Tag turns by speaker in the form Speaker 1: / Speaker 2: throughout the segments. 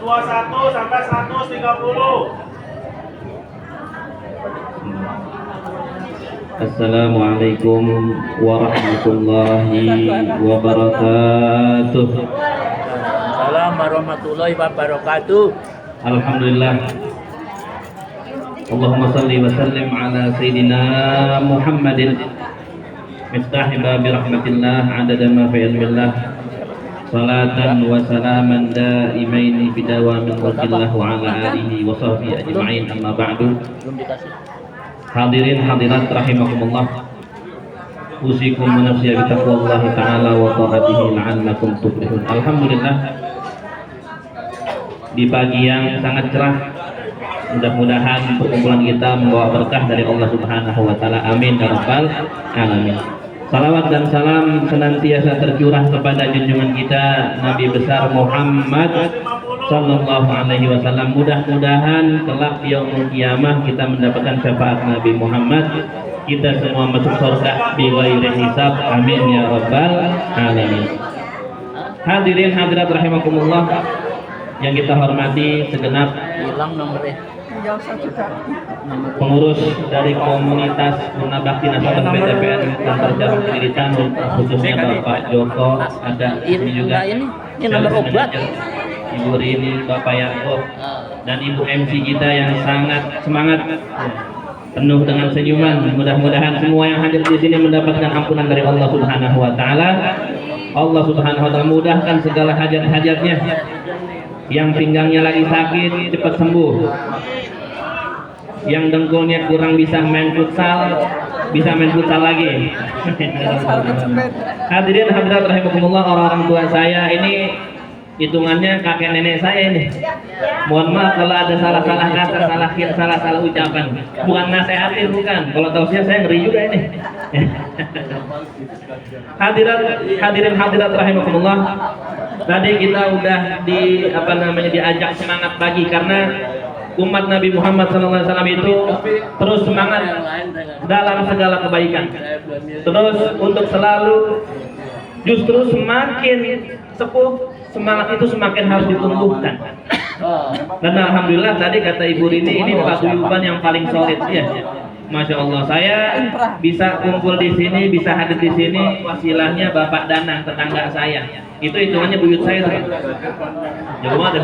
Speaker 1: 121 sampai 130.
Speaker 2: Assalamualaikum warahmatullahi wabarakatuh.
Speaker 3: Assalamualaikum warahmatullahi wabarakatuh.
Speaker 2: Alhamdulillah. Allahumma salli wa sallim ala Sayyidina Muhammadin Miftahi babi rahmatillah adada ma fi ilmillah. Salatan wa salaman daimaini bidawamil mulkillah wa ala alihi wa sahbihi ajma'in, amma ba'du. Hadirin hadirat rahimakumullah, usikum wa nafsiya bi taqwallahi ta'ala wa ta'atihi la'allakum tuflihun. Alhamdulillah, di pagi yang sangat cerah, mudah-mudahan perkumpulan kita membawa berkah dari Allah Subhanahu wa taala. Amin ya rabbal alamin. Salawat dan salam senantiasa tercurah kepada junjungan kita Nabi besar Muhammad sallallahu alaihi wasallam. Mudah-mudahan kelak yaumul qiyamah kita mendapatkan syafaat Nabi Muhammad, kita semua masuk surga bi ghairi hisab. Amin ya rabbal alamin. Hadirin hadirat rahimakumullah yang kita hormati segenap
Speaker 3: Hilang nomornya.
Speaker 2: pengurus dari komunitas Munabakti Nasabah PTPN Kantor Cabang Kediritan, khususnya Bapak Joko, ada ini juga
Speaker 3: ini nomor obat.
Speaker 2: Ibu Rini, Bapak Yaakob, dan Ibu MC kita yang sangat semangat, penuh dengan senyuman. Mudah-mudahan semua yang hadir di sini mendapatkan ampunan dari Allah Subhanahu wa taala. Allah Subhanahu wa taala mudahkan segala hajat-hajatnya. Yang pinggangnya lagi sakit cepat sembuh. Yang dengkulnya kurang bisa main futsal lagi. Hadirin hadirat rahimakumullah, orang-orang tua saya ini hitungannya kakek nenek saya ini. Mohon maaf kalau ada salah-salah kata, salah-salah ucapan. Bukan nasehatin, bukan. Kalau tausiah saya ngeri juga ini. Hadirin hadirat rahimakumullah. Tadi kita udah diajak semangat pagi karena umat Nabi Muhammad SAW itu terus semangat dalam segala kebaikan. Terus untuk selalu, justru semakin sepuh, semangat itu semakin harus ditumbuhkan. Dan alhamdulillah tadi kata Ibu Rini, ini paguyuban yang paling solid ya. Masya Allah, saya bisa kumpul di sini, bisa hadir di sini, wasilahnya Bapak Danang, tetangga saya. Itu hitungannya buyut saya tuh. Jauh ada.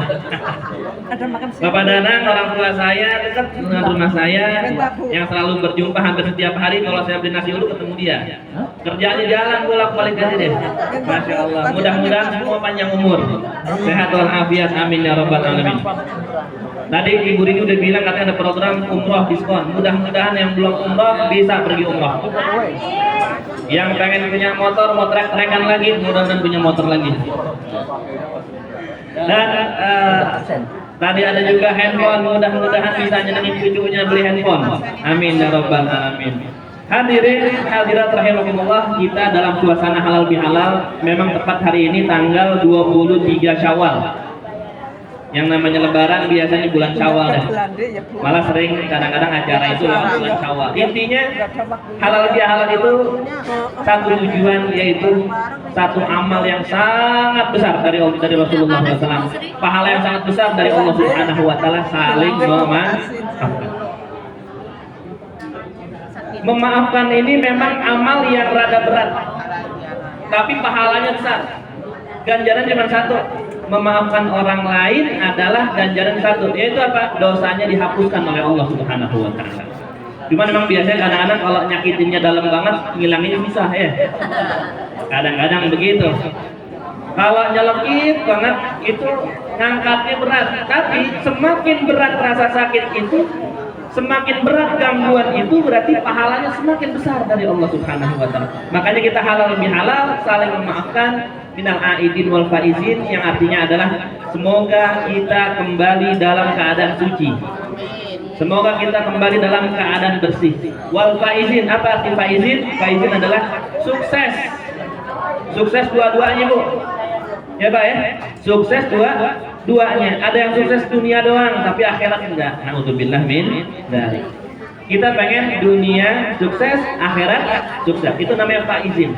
Speaker 2: Bapak Danang, orang tua saya dekat dengan rumah saya, yang selalu berjumpa hampir setiap hari. Kalau saya beli nasi uduk ketemu dia. Kerjanya jalan bolak-balik aja deh. Masya Allah. Mudah-mudahan semua panjang umur, sehat walafiat. Amin ya rabbal alamin. Tadi Ibu Rini udah bilang katanya ada program umroh diskon. Mudah-mudahan yang belum umroh bisa pergi umroh. Yang pengen punya motor, mau trek-trekan lagi, mudah-mudahan punya motor lagi. Dan tadi ada juga handphone, mudah-mudahan bisa nyenengin cucunya beli handphone. Amin ya rabbal alamin. Hadirin hadirat rahimakumullah, kita dalam suasana halal bihalal. Memang tepat hari ini tanggal 23 Syawal. Yang namanya lebaran biasanya bulan Syawal ya. Malah sering kadang-kadang acara itu lewat bulan Syawal. Intinya halal bihalal itu satu tujuan, yaitu satu amal yang sangat besar dari Rasulullah SAW. Pahala yang sangat besar dari Allah Subhanahu wa taala, saling memaafkan. Memaafkan ini memang amal yang rada berat, tapi pahalanya besar. Ganjaran cuma satu. Memaafkan orang lain adalah ganjaran satu, yaitu apa? Dosanya dihapuskan oleh Allah Subhanahu wa taala. Cuma memang biasanya kadang-kadang kalau nyakitinnya dalam banget, ngilanginnya susah ya. Kadang-kadang begitu. Kalau nyelekit banget itu ngangkatnya berat, tapi semakin berat rasa sakit itu, semakin berat gangguan itu, berarti pahalanya semakin besar dari Allah Subhanahu wa taala. Makanya kita halal bihalal, saling memaafkan, minal aidin wal faizin, yang artinya adalah semoga kita kembali dalam keadaan suci. Semoga kita kembali dalam keadaan bersih. Wal faizin, apa arti faizin? Faizin adalah sukses. Sukses dua-duanya, Bu. Ya, Pak ya. Sukses dua-duanya. Ada yang sukses dunia doang, tapi akhirat enggak. Nauzubillah min dzalik. Kita pengen dunia sukses, akhirat sukses. Itu namanya faizin.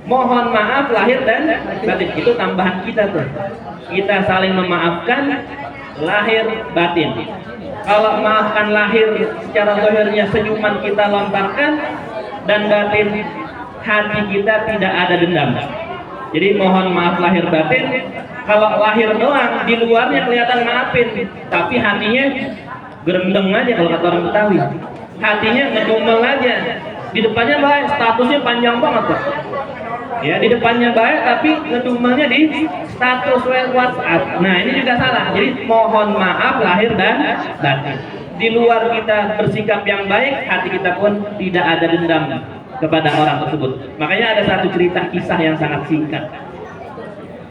Speaker 2: Mohon maaf lahir dan batin. Itu tambahan kita tuh. Kita saling memaafkan lahir batin. Kalau maafkan lahir secara zahirnya senyuman kita lontarkan, dan batin hati kita tidak ada dendam. Jadi mohon maaf lahir batin. Kalau lahir doang, di luarnya kelihatan maafin, tapi hatinya gerendeng aja kalau kata orang Betawi. Hatinya ngedumel aja. Di depannya baik, statusnya panjang banget Pak. Ya, di depannya baik tapi ngedumelnya di status WhatsApp. Nah, ini juga salah. Jadi mohon maaf lahir dan batin. Di luar kita bersikap yang baik, hati kita pun tidak ada dendam kepada orang tersebut. Makanya ada satu cerita kisah yang sangat singkat.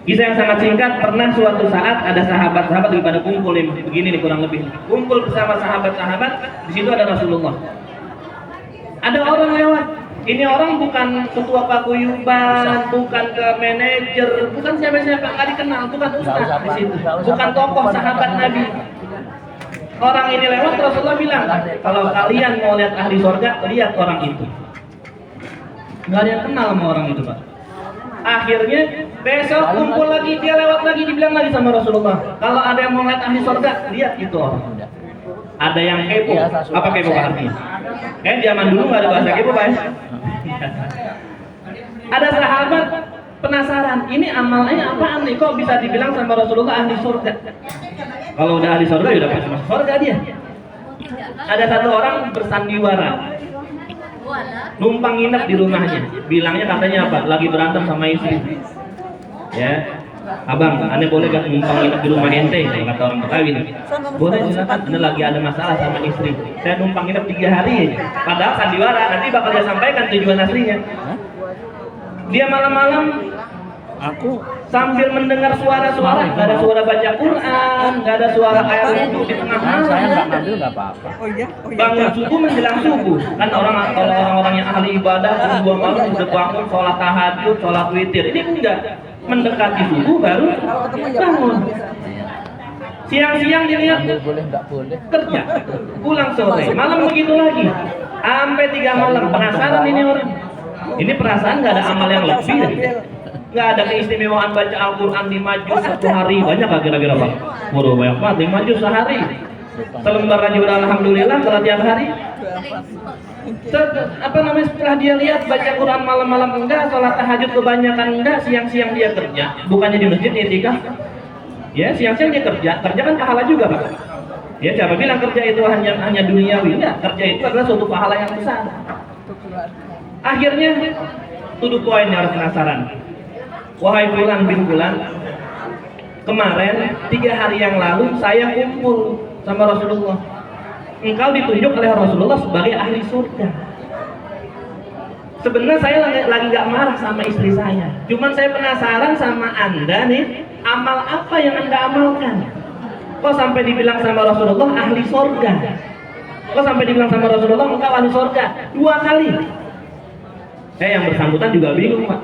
Speaker 2: Kisah yang sangat singkat, pernah suatu saat ada sahabat-sahabat lagi pada kumpul nih, begini nih kurang lebih. Kumpul bersama sahabat-sahabat, di situ ada Rasulullah. Ada orang lewat. Ini orang bukan ketua paguyuban, bukan ke manajer, bukan siapa-siapa, nggak dikenal, bukan ustaz di situ, bukan tokoh sahabat Nabi. Orang ini lewat, Rasulullah bilang, kalau kalian mau lihat ahli surga, lihat orang itu. Nggak ada yang kenal sama orang itu Pak. Akhirnya besok kumpul lagi, dia lewat lagi, dibilang lagi sama Rasulullah, kalau ada yang mau lihat ahli surga, lihat itu orang. Ada yang kepo, apa kepo artinya? Zaman dulu nggak ada bahasa kepo Pak. Ada sahabat penasaran, ini amalnya apaan nih? Kok bisa dibilang sama Rasulullah ahli surga? Kalau udah ahli surga, udah pasti masuk surga dia. Ada satu orang bersandiwara, numpang nginep di rumahnya. Bilangnya katanya apa? Lagi berantem sama istri. Ya, abang, ane boleh gak numpang nginep di rumah ente? Kata orang Betawi. Boleh, silakan. Ane lagi ada masalah sama istri. Saya numpang nginep 3 hari aja. Padahal sandiwara, nanti bakal dia sampaikan tujuan aslinya. Dia malam-malam sambil mendengar suara-suara, nggak ada suara baca Quran, nggak ada suara air wudhu di tengah malam.
Speaker 3: Saya nggak ngambil nggak apa-apa.
Speaker 2: Bangun subuh menjelang subuh, kan orang-orang yang ahli ibadah jam 2 malam udah bangun sholat tahajud, sholat witir. Ini enggak, mendekati subuh baru bangun. Siang-siang dilihat
Speaker 3: Boleh nggak boleh.
Speaker 2: kerja, pulang sore, malam begitu lagi, sampai 3 malam. Penasaran ini orang. Ini perasaan nggak ada amal yang lebih deh. Nggak ada keistimewaan baca Al-Quran 5 juz 1 hari. Banyak gak kira-kira Pak? Waduh banyak banget, 5 juz sehari. Selembar aja udah alhamdulillah kalau tiap hari. Setelah dia lihat baca Quran malam-malam enggak, sholat tahajud kebanyakan enggak, siang-siang dia kerja. Bukannya di masjid itikaf. Ya, siang-siang dia kerja kan pahala juga Pak. Ya, siapa bilang kerja itu hanya duniawi? Enggak, kerja itu adalah suatu pahala yang besar. Akhirnya tuduh poin yang harus penasaran. Wahai Fulan bin Fulan, kemarin 3 hari yang lalu saya kumpul sama Rasulullah. Engkau ditunjuk oleh Rasulullah sebagai ahli surga. Sebenarnya saya lagi gak marah sama istri saya. Cuman saya penasaran sama Anda nih, amal apa yang Anda amalkan? Kok sampai dibilang sama Rasulullah ahli surga? Kok sampai dibilang sama Rasulullah engkau ahli surga 2 kali? Yang bersangkutan juga bingung Pak.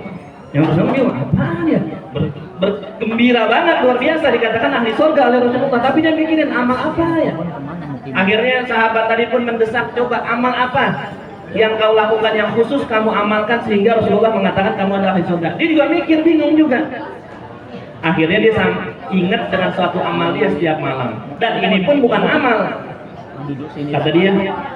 Speaker 2: Yang bersangkutan bingung, apaan ya? Bergembira banget, luar biasa dikatakan ahli surga oleh Rasulullah. Tapi dia mikirin amal apa ya? Akhirnya sahabat tadi pun mendesak, coba amal apa yang kau lakukan yang khusus kamu amalkan sehingga Rasulullah mengatakan kamu adalah ahli surga. Dia juga mikir, bingung juga. Akhirnya dia ingat dengan suatu amal dia setiap malam. Dan ini pun bukan amal. Kata dia,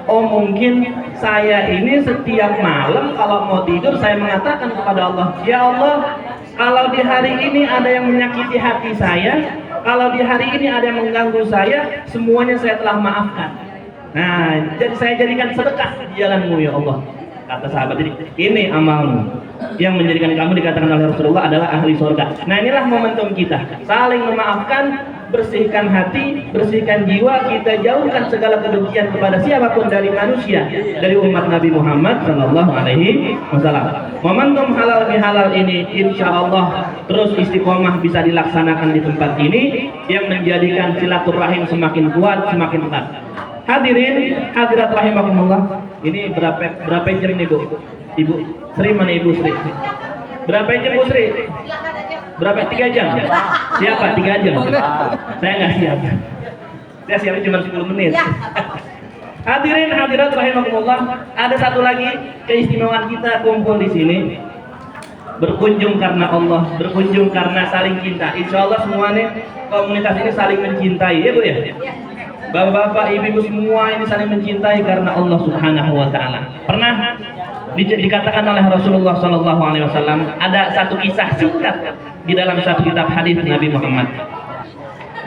Speaker 2: oh mungkin saya ini setiap malam kalau mau tidur saya mengatakan kepada Allah, ya Allah, kalau di hari ini ada yang menyakiti hati saya, kalau di hari ini ada yang mengganggu saya, semuanya saya telah maafkan. Nah, jadi saya jadikan sedekah di jalanmu ya Allah. Kata sahabat ini amalmu yang menjadikan kamu dikatakan oleh Rasulullah adalah ahli surga. Nah, inilah momentum kita, saling memaafkan, bersihkan hati, bersihkan jiwa, kita jauhkan segala kebencian kepada siapapun dari manusia, dari umat Nabi Muhammad Sallallahu Alaihi Wasallam. Momentum halal bihalal ini insya Allah terus istiqomah bisa dilaksanakan di tempat ini, yang menjadikan silaturahim semakin kuat, semakin erat. Hadirin hadirat rahimakumullah. Ini berapa jam nih Bu? Ibu Sri mana Ibu Sri? Berapa jam Bu Sri? Berapa? 3 jam? Siapa? 3 jam? Saya nggak siap. Saya siapnya cuma 10 menit. Hadirin hadirat rahimakumullah. Ada satu lagi keistimewaan kita kumpul di sini. berkunjung karena Allah, berkunjung karena saling cinta. Insya Allah semuanya komunitas ini saling mencintai, ya Bu ya. Bapak-bapak, ibu-ibu semua ini saling mencintai karena Allah Subhanahu wa taala. Pernah dikatakan oleh Rasulullah sallallahu alaihi wasallam, ada satu kisah singkat di dalam satu kitab hadis Nabi Muhammad.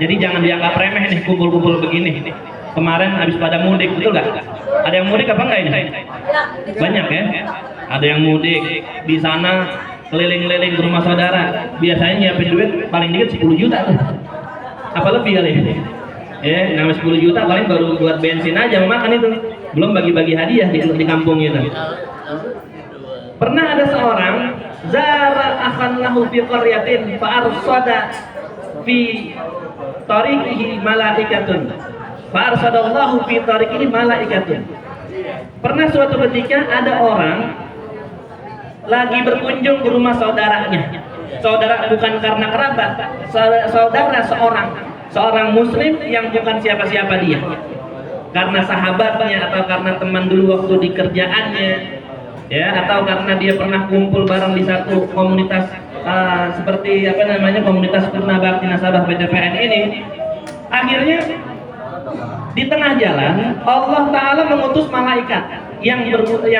Speaker 2: Jadi jangan dianggap remeh nih kumpul-kumpul begini. Kemarin habis pada mudik, betul nggak? Ada yang mudik apa enggak ini? Banyak ya. Ada yang mudik di sana keliling-keliling ke rumah saudara. Biasanya nyiapin duit paling dikit 10 juta. Apa lebih kali? Ya, nama 10 juta paling baru buat bensin aja makan itu. Belum bagi-bagi hadiah di kampung itu. Pernah ada seorang zara akhan lahu fi qaryatin fa arsada fi tariqihi malaikatun. Fa arsadallahu fi tariqihi malaikatun. Pernah suatu ketika ada orang lagi berkunjung ke rumah saudaranya. Saudara bukan karena kerabat, saudara seorang muslim yang bukan siapa-siapa dia. Karena sahabatnya atau karena teman dulu waktu di kerjaannya, ya, atau karena dia pernah kumpul bareng di satu komunitas seperti komunitas Purna Bakti Nasabah PTPN ini. Akhirnya di tengah jalan Allah Ta'ala mengutus malaikat yang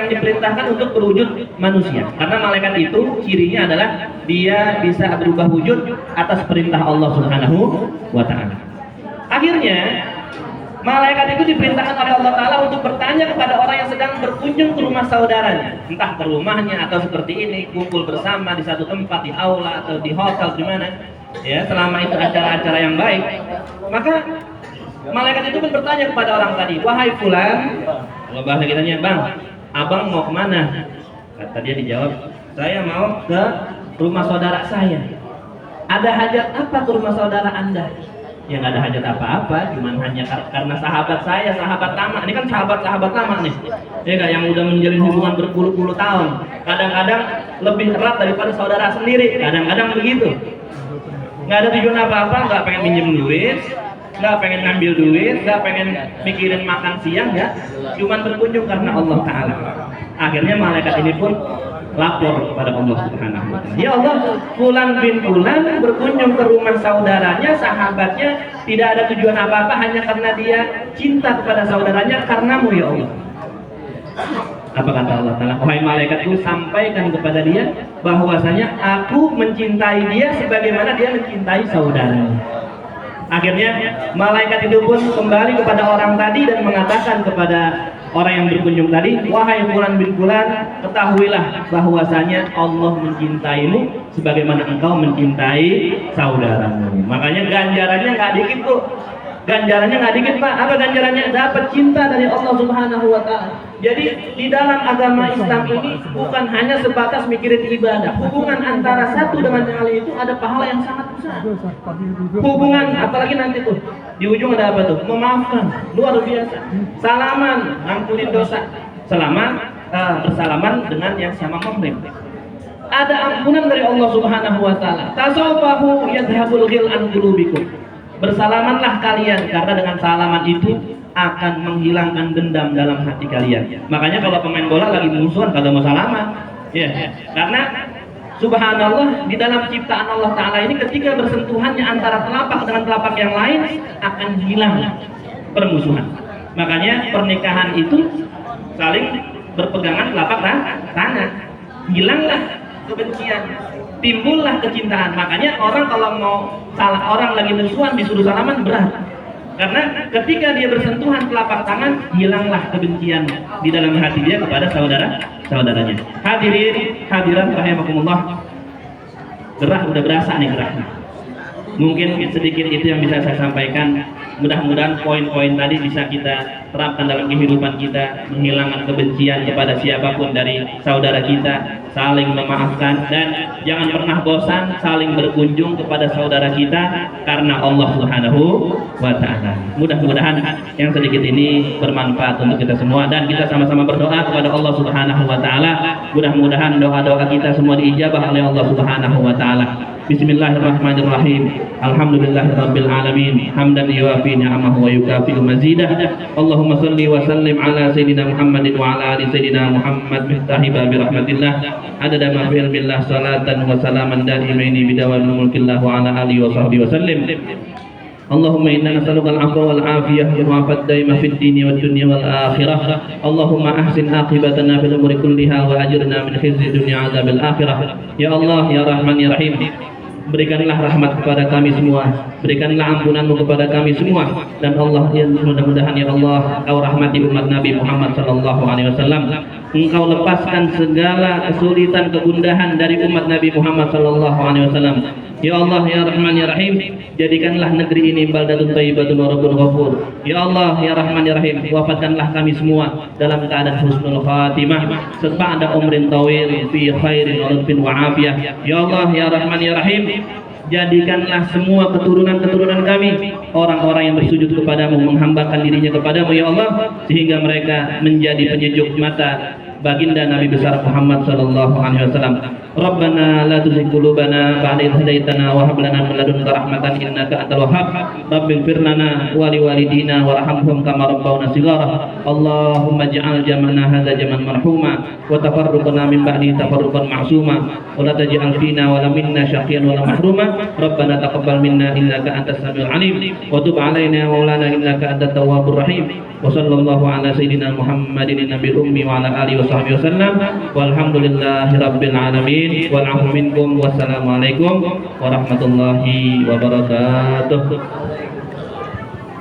Speaker 2: diperintahkan untuk berwujud manusia, karena malaikat itu cirinya adalah dia bisa berubah wujud atas perintah Allah Subhanahu wa Ta'ala. Akhirnya malaikat itu diperintahkan oleh Allah Ta'ala untuk bertanya kepada orang yang sedang berkunjung ke rumah saudaranya, entah ke rumahnya atau seperti ini kumpul bersama di satu tempat, di aula atau di hotel, di mana ya, selama itu acara-acara yang baik. Maka malaikat itu pun bertanya kepada orang tadi, wahai fulan, kalau bahasa kitanya, bang, abang mau kemana? Kata dia dijawab, saya mau ke rumah saudara saya. Ada hajat apa ke rumah saudara anda? Ya nggak ada hajat apa-apa, cuman hanya karena sahabat saya, sahabat lama. Ini kan sahabat-sahabat lama nih, ya kan, yang udah menjalin hubungan berpuluh-puluh tahun. Kadang-kadang lebih erat daripada saudara sendiri, kadang-kadang begitu. Nggak ada tujuan apa-apa, nggak pengen minjem duit, nggak pengen ngambil duit, nggak pengen mikirin makan siang, ya, cuman berkunjung karena Allah Ta'ala. Akhirnya malaikat ini pun lapor kepada Allah Subhanahu wa Ta'ala, ya Allah, fulan bin fulan berkunjung ke rumah saudaranya, sahabatnya, tidak ada tujuan apa-apa, hanya karena dia cinta kepada saudaranya karenamu ya Allah. Apa kata Allah Ta'ala? Wahai malaikatku, sampaikan kepada dia bahwasanya aku mencintai dia sebagaimana dia mencintai saudaranya. Akhirnya malaikat itu pun kembali kepada orang tadi dan mengatakan kepada orang yang berkunjung tadi, wahai fulan bin fulan, ketahuilah bahwasanya Allah mencintaimu sebagaimana engkau mencintai saudaramu. Makanya ganjarannya nggak dikit tuh. Ganjarannya nggak dikit Pak. Apa ganjarannya? Dapat cinta dari Allah Subhanahu wa Ta'ala. Jadi di dalam agama Islam ini bukan hanya sebatas mikirin ibadah. Hubungan antara satu dengan yang lain itu ada pahala yang sangat besar. Hubungan, apalagi nanti tuh di ujung ada apa tuh? Memaafkan, luar biasa. Salaman, ngampunin dosa. Bersalaman dengan yang sama muhrim. Ada ampunan dari Allah Subhanahu wa Ta'ala. Tasawahu yadhabul ghil an qulubikum. Bersalamanlah kalian, karena dengan salaman itu akan menghilangkan dendam dalam hati kalian. Makanya kalau pemain bola lagi musuhan kagak mau salaman, ya, karena subhanallah di dalam ciptaan Allah Ta'ala ini ketika bersentuhannya antara telapak dengan telapak yang lain akan hilang permusuhan. Makanya pernikahan itu saling berpegangan telapak tangan, hilanglah kebencian, timbullah kecintaan. Makanya orang kalau mau orang lagi musuhan disuruh salaman berat, karena ketika dia bersentuhan telapak tangan hilanglah kebencian di dalam hati dia kepada saudaranya. Hadirin hadirat rahimakumullah, gerah udah berasa nih gerahnya. Mungkin sedikit itu yang bisa saya sampaikan. Mudah-mudahan poin-poin tadi bisa kita terapkan dalam kehidupan kita, menghilangkan kebencian kepada siapapun dari saudara kita, saling memaafkan, dan jangan pernah bosan saling berkunjung kepada saudara kita karena Allah Subhanahu wa Ta'ala. Mudah-mudahan yang sedikit ini bermanfaat untuk kita semua, dan kita sama-sama berdoa kepada Allah Subhanahu wa Ta'ala. Mudah-mudahan doa-doa kita semua diijabah oleh Allah Subhanahu wa Ta'ala. Bismillahirrahmanirrahim. Alhamdulillahirabbil alamin. Hamdan yuwafi ni'amahu wa yukafi'u mazidah. Allahumma shalli wa sallim ala sayyidina Muhammadin wa ala ali sayyidina Muhammad miftahi babi rahmatillah. adada ma fi ilmillah salatan wa salaman daimaini bidawam mulkillah wa ala alihi wa sahbihi wa sallim. Allahumma inna nas'aluka al-'afwa wal 'afiyah wa 'afat daima fid dini wad dunya wal akhirah. Allahumma ahsin aqibatana fil umuri kulliha wa ajirna min khizyi dunya 'adzabil akhirah. Ya Allah ya Rahman ya Rahim, berikanlah rahmat kepada kami semua, berikanlah ampunanmu kepada kami semua, dan Allah ya mudah-mudahan ya Allah Engkau rahmati umat Nabi Muhammad sallallahu alaihi wasallam. Engkau lepaskan segala kesulitan kegundahan dari umat Nabi Muhammad sallallahu alaihi wasallam. Ya Allah ya Rahman ya Rahim, jadikanlah negeri ini baldatun thayyibatun wa rabbun ghafur. Ya Allah ya Rahman ya Rahim, wafatkanlah kami semua dalam keadaan husnul khatimah serta ada umrin tawil fi khairin wa lutfin wa afiyah. Ya Allah ya Rahman ya Rahim, jadikanlah semua keturunan-keturunan kami orang-orang yang bersujud kepadamu, menghambakan dirinya kepadamu ya Allah, sehingga mereka menjadi penyejuk mata baginda Nabi besar Muhammad sallallahu alaihi wasallam. Rabbana la tuzigh qulubana ba'da idh hadaitana wa hab lana min ladunka rahmatan innaka antal wahhab. Rabbighfir lana wa liwalidina warhamhum kama rabbawna shighara. Allahumma ij'al jam'ana hadza jam'an marhuma wa tafarruqana min ba'di tafarruqan ma'suma wa la taj'al fina wa la minna syaqiyan wa la mahruma. Rabbana taqabbal minna innaka antas samiul alim wa tub 'alaina ya maulana innaka antat tawwabur rahim. Wa sallallahu ala sayyidina Muhammadin nabiyil ummi wa ala alihi wa sahbihi wasallam. Walhamdulillahi rabbil alamin. Wal 'afwu minkum. Wassalamualaikum warahmatullahi wabarakatuh.